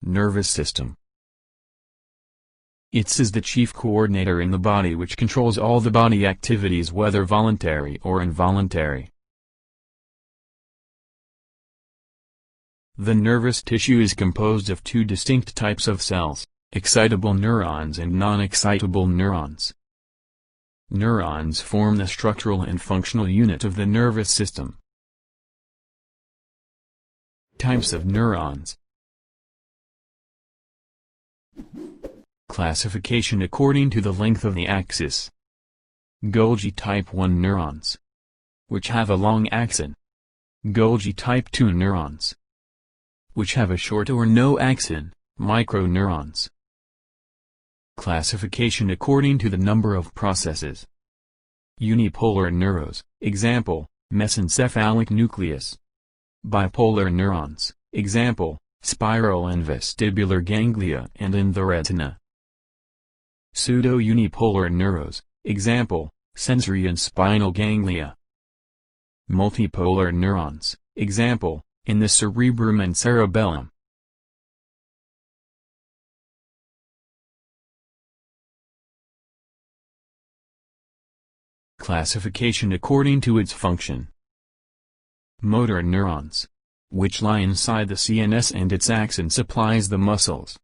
Nervous system. It is the chief coordinator in the body which controls all the body activities whether voluntary or involuntary. The nervous tissue is composed of two distinct types of cells, excitable neurons and non-excitable neurons. Neurons form the structural and functional unit of the nervous system. Types of neurons. Classification according to the length of the axis. Golgi type 1 neurons, which have a long axon. Golgi type 2 neurons, which have a short or no axon, microneurons. Classification according to the number of processes. Unipolar neurons, example, mesencephalic nucleus. Bipolar neurons, example, spiral and vestibular ganglia and in the retina. Pseudo-unipolar neurons, example, sensory and spinal ganglia. Multipolar neurons, example, in the cerebrum and cerebellum. Classification according to its function. Motor neurons, which lie inside the CNS and its axon supplies the muscles.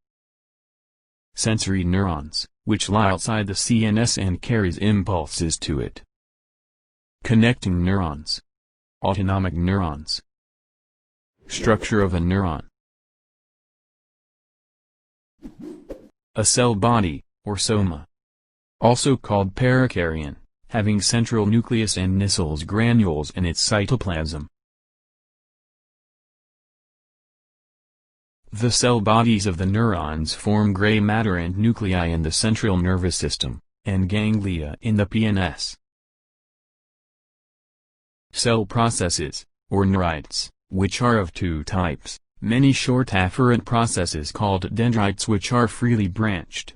Sensory neurons, which lie outside the CNS and carries impulses to it. Connecting neurons. Autonomic neurons. Structure of a neuron. A cell body, or soma. Also called perikaryon, having central nucleus and Nissl's granules in its cytoplasm. The cell bodies of the neurons form gray matter and nuclei in the central nervous system, and ganglia in the PNS. Cell processes, or neurites, which are of two types, many short afferent processes called dendrites which are freely branched.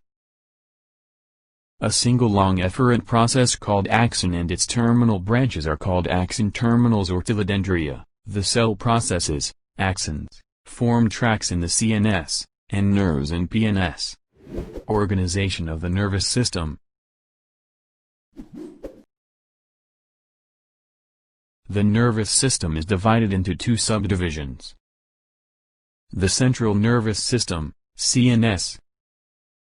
A single long efferent process called axon and its terminal branches are called axon terminals or phylodendria. The cell processes, axons, form tracts in the CNS, and nerves in PNS. Organization of the nervous system. The nervous system is divided into two subdivisions. The central nervous system, CNS.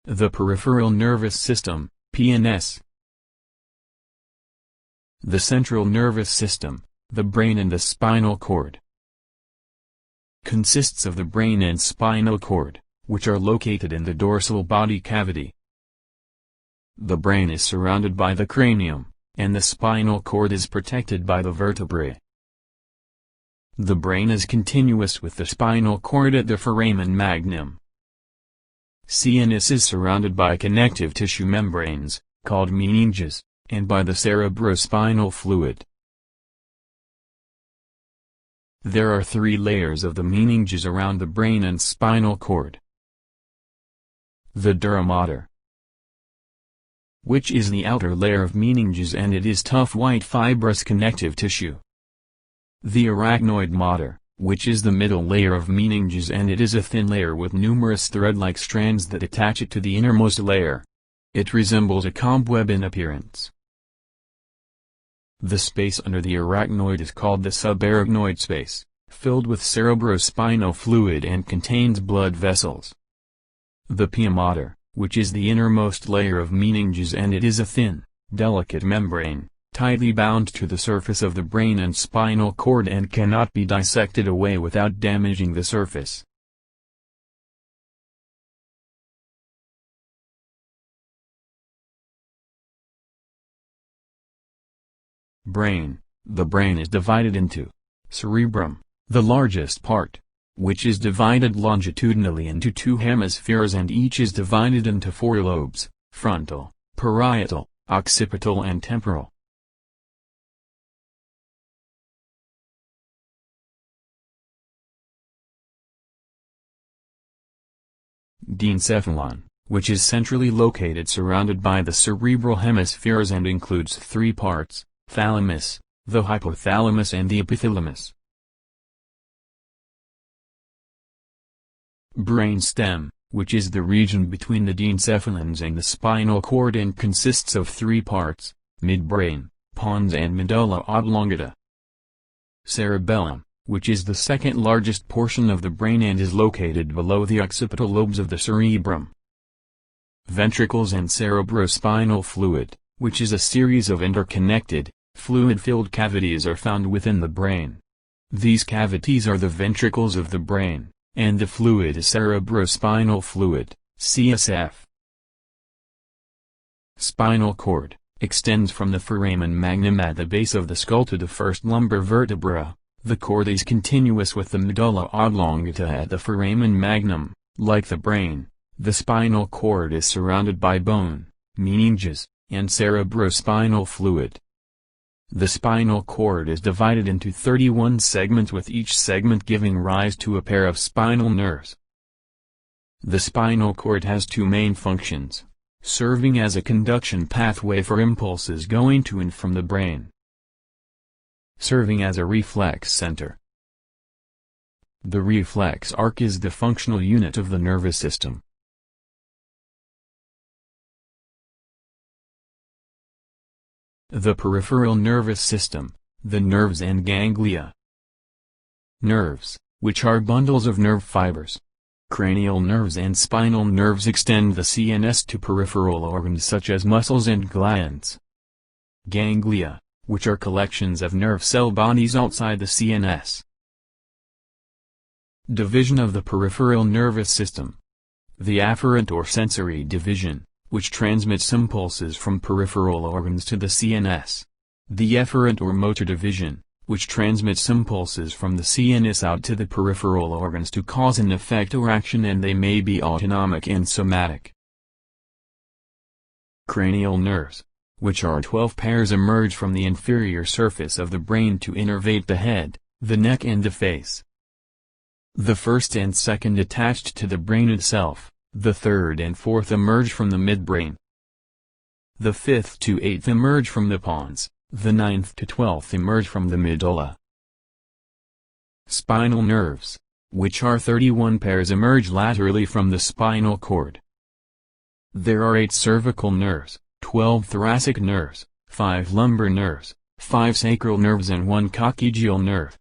The peripheral nervous system, PNS. The central nervous system, the brain and the spinal cord. Consists of the brain and spinal cord, which are located in the dorsal body cavity. The brain is surrounded by the cranium, and the spinal cord is protected by the vertebrae. The brain is continuous with the spinal cord at the foramen magnum. CNS is surrounded by connective tissue membranes, called meninges, and by the cerebrospinal fluid. There are three layers of the meninges around the brain and spinal cord. The dura mater, which is the outer layer of meninges and it is tough white fibrous connective tissue. The arachnoid mater, which is the middle layer of meninges and it is a thin layer with numerous thread-like strands that attach it to the innermost layer. It resembles a cobweb in appearance. The space under the arachnoid is called the subarachnoid space, filled with cerebrospinal fluid and contains blood vessels. The pia mater, which is the innermost layer of meninges and it is a thin, delicate membrane, tightly bound to the surface of the brain and spinal cord and cannot be dissected away without damaging the surface. Brain. The brain is divided into cerebrum, the largest part, which is divided longitudinally into two hemispheres and each is divided into four lobes, frontal, parietal, occipital and temporal. Diencephalon, which is centrally located surrounded by the cerebral hemispheres and includes three parts, thalamus, the hypothalamus and the epithalamus. Brainstem, which is the region between the diencephalons and the spinal cord and consists of three parts: midbrain, pons and medulla oblongata. Cerebellum, which is the second largest portion of the brain and is located below the occipital lobes of the cerebrum. Ventricles and cerebrospinal fluid, which is a series of interconnected, fluid-filled cavities, are found within the brain. These cavities are the ventricles of the brain, and the fluid is cerebrospinal fluid, CSF. Spinal cord extends from the foramen magnum at the base of the skull to the first lumbar vertebra. The cord is continuous with the medulla oblongata at the foramen magnum. Like the brain, the spinal cord is surrounded by bone, meninges, and cerebrospinal fluid. The spinal cord is divided into 31 segments, with each segment giving rise to a pair of spinal nerves. The spinal cord has two main functions, serving as a conduction pathway for impulses going to and from the brain. Serving as a reflex center. The reflex arc is the functional unit of the nervous system. The peripheral nervous system, the nerves and ganglia. Nerves, which are bundles of nerve fibers. Cranial nerves and spinal nerves extend the CNS to peripheral organs such as muscles and glands. Ganglia, which are collections of nerve cell bodies outside the CNS. Division of the peripheral nervous system. The afferent or sensory division, which transmits impulses from peripheral organs to the CNS. The efferent or motor division, which transmits impulses from the CNS out to the peripheral organs to cause an effect or action, and they may be autonomic and somatic. Cranial nerves, which are 12 pairs, emerge from the inferior surface of the brain to innervate the head, the neck and the face. The first and second attached to the brain itself, the third and fourth emerge from the midbrain. The fifth to eighth emerge from the pons, the ninth to 12th emerge from the medulla. Spinal nerves, which are 31 pairs, emerge laterally from the spinal cord. There are 8 cervical nerves, 12 thoracic nerves, 5 lumbar nerves, 5 sacral nerves and 1 coccygeal nerve.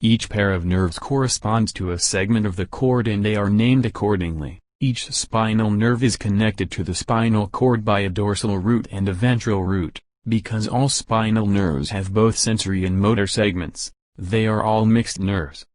Each pair of nerves corresponds to a segment of the cord and they are named accordingly. Each spinal nerve is connected to the spinal cord by a dorsal root and a ventral root. Because all spinal nerves have both sensory and motor segments, they are all mixed nerves.